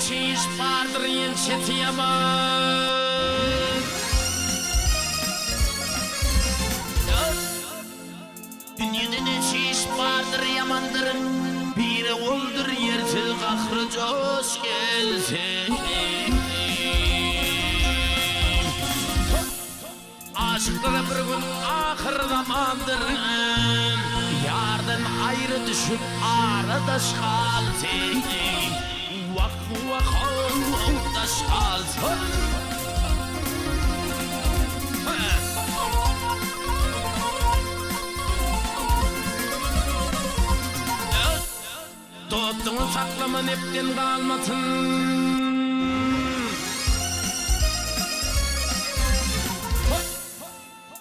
çiş bardır yençeti yaman. Dünyada ne çiş bardır yamandır, biri oldur yersiz kahrı coş gelsin. Aşıklara bir gün ahir zamandır, yardan ayrı düşüp aradaş kalsın. Vak vak aradaş kalsın. Dostunu saklama nepten kalmasın.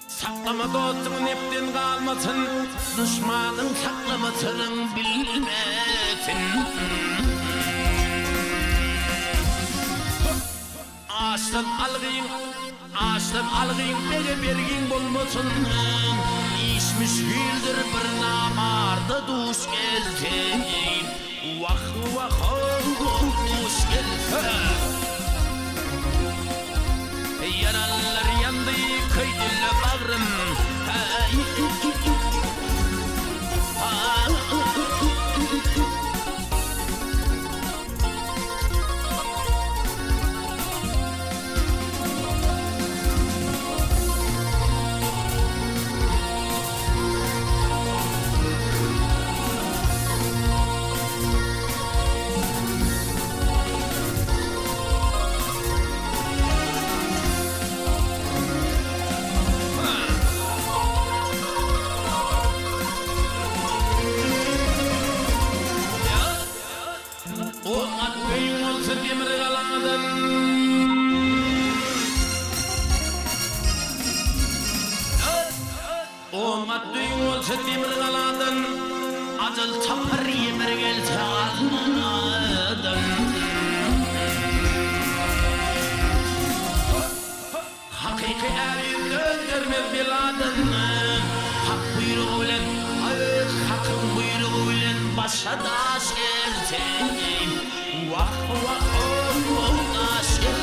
Saklama dostunu nepten kalmasın. Düşmanın saklamasının bilmesin. Ağaçtan algıyın bege bergin bulmasın. İşmiş bildir bir namarda duş gelsin. Vah vah duş gelsin. Yaralar yandı köydülle bağrım. Demir kaladın, acıl çapar yemer gelse almadın. Hakiki erin öldürmez biladın. Hak buyruğu ile, hakkın buyruğu ile başa daş gelsin. Vah vah daş gelsin.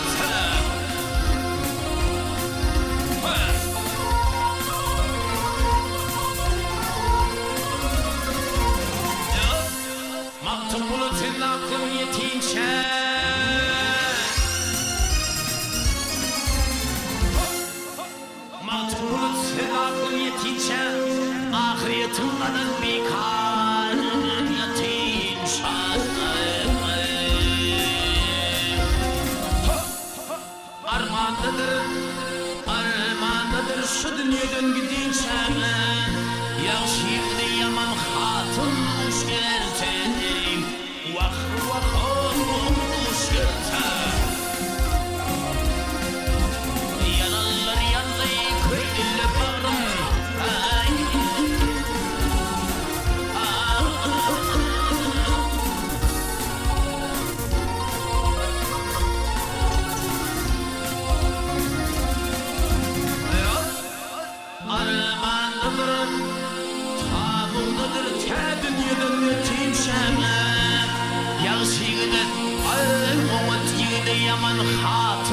Maktub bulut senin aklın yetince, maktub bulut senin aklın yetince, ahiretin kadar bekar yetince. Armandadır şu dünyadan gidince, yakşıklı yaman hatun hoş gelsin. Vah vah hoş gelsin. Yanallar yandı köydülle bağrım. Armandadır, tabundadır te dünyadan öteyim. Yağışıgıdır, oğut yığdı yaman hat